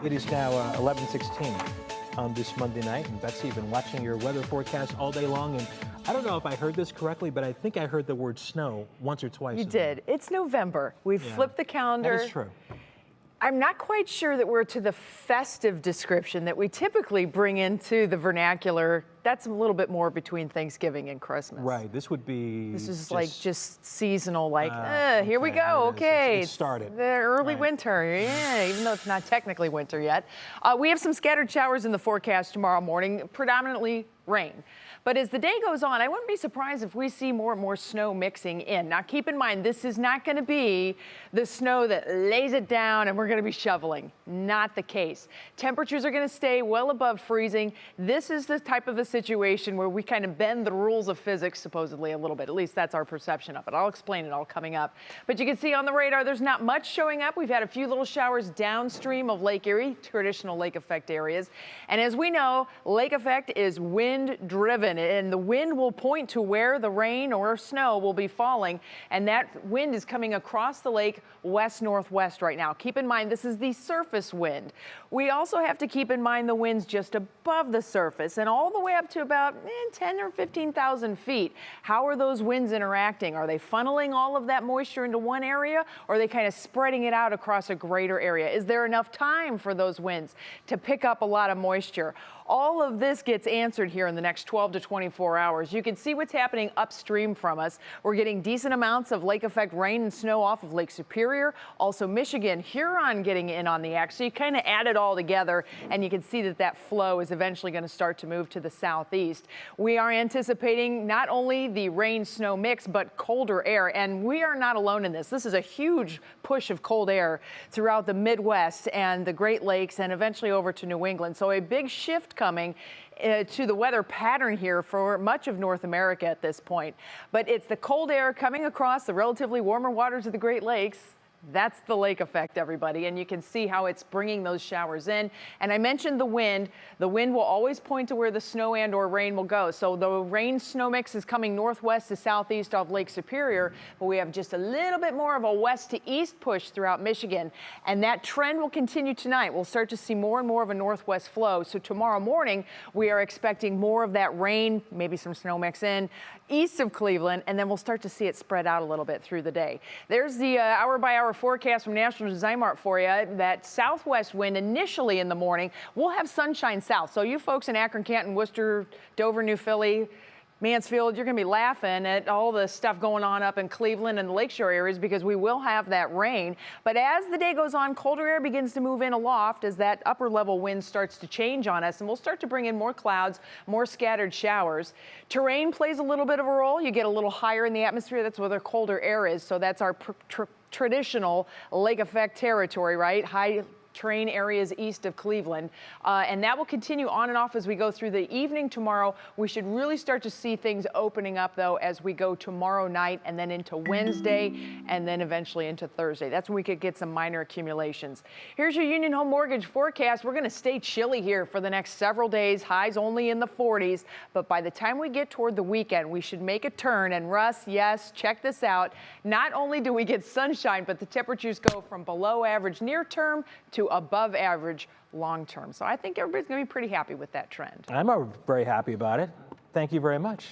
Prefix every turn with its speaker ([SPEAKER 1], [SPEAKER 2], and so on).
[SPEAKER 1] It is now 11:16 on this Monday night, and Betsy, you've been watching your weather forecast all day long, and I don't know if I heard this correctly, but I think I heard the word snow once or twice.
[SPEAKER 2] You did. It's November. We've flipped the calendar.
[SPEAKER 1] That is true.
[SPEAKER 2] I'm not quite sure that we're to the festive description that we typically bring into the vernacular. That's a little bit more between Thanksgiving and Christmas.
[SPEAKER 1] Right. This would be.
[SPEAKER 2] This is
[SPEAKER 1] just,
[SPEAKER 2] like just seasonal, like, here we
[SPEAKER 1] okay,
[SPEAKER 2] go.
[SPEAKER 1] here it is.
[SPEAKER 2] Okay.
[SPEAKER 1] It started.
[SPEAKER 2] The early
[SPEAKER 1] Right.
[SPEAKER 2] winter. Yeah, even though it's not technically winter yet. We have some scattered showers in the forecast tomorrow morning, predominantly rain. But as the day goes on, I wouldn't be surprised if we see more and more snow mixing in. Now, keep in mind, this is not going to be the snow that lays it down and we're going to be shoveling. Not the case. Temperatures are going to stay well above freezing. This is the type of a situation where we kind of bend the rules of physics, supposedly, a little bit. At least that's our perception of it. I'll explain it all coming up. But you can see on the radar, there's not much showing up. We've had a few little showers downstream of Lake Erie, traditional lake effect areas. And as we know, lake effect is wind driven. And the wind will point to where the rain or snow will be falling, and that wind is coming across the lake west-northwest right now. Keep in mind, this is the surface wind. We also have to keep in mind the winds just above the surface and all the way up to about 10 or 15,000 feet. How are those winds interacting? Are they funneling all of that moisture into one area, or are they kind of spreading it out across a greater area? Is there enough time for those winds to pick up a lot of moisture? All of this gets answered here in the next 12 to 24 hours. You can see what's happening upstream from us. We're getting decent amounts of lake effect rain and snow off of Lake Superior. Also Michigan, Huron getting in on the act. So you kind of add it all together and you can see that that flow is eventually going to start to move to the southeast. We are anticipating not only the rain snow mix, but colder air. And we are not alone in this. This is a huge push of cold air throughout the Midwest and the Great Lakes and eventually over to New England. So a big shift coming to the weather pattern here for much of North America at this point. But it's the cold air coming across the relatively warmer waters of the Great Lakes. That's the lake effect, everybody, and you can see how it's bringing those showers in. And I mentioned the wind. The wind will always point to where the snow and or rain will go. So the rain snow mix is coming northwest to southeast off Lake Superior, but we have just a little bit more of a west to east push throughout Michigan. And that trend will continue tonight. We'll start to see more and more of a northwest flow. So tomorrow morning, we are expecting more of that rain, maybe some snow mix in, east of Cleveland, and then we'll start to see it spread out a little bit through the day. There's the hour-by-hour forecast from National Design Mart for you. That southwest wind initially in the morning, we'll have sunshine south. So you folks in Akron, Canton, Worcester, Dover, New Philly, Mansfield, you're going to be laughing at all the stuff going on up in Cleveland and the lakeshore areas because we will have that rain. But as the day goes on, colder air begins to move in aloft as that upper level wind starts to change on us, and we'll start to bring in more clouds, more scattered showers. Terrain plays a little bit of a role. You get a little higher in the atmosphere. That's where the colder air is. So that's our traditional lake effect territory, right? High terrain areas east of Cleveland. And that will continue on and off as we go through the evening tomorrow. We should really start to see things opening up, though, as we go tomorrow night and then into Wednesday and then eventually into Thursday. That's when we could get some minor accumulations. Here's your Union Home Mortgage forecast. We're going to stay chilly here for the next several days, highs only in the 40s. But by the time we get toward the weekend, we should make a turn. And Russ, yes, check this out. Not only do we get sunshine, but the temperatures go from below average near term to above average long term. So I think everybody's going to be pretty happy with that trend.
[SPEAKER 1] I'm very happy about it. Thank you very much.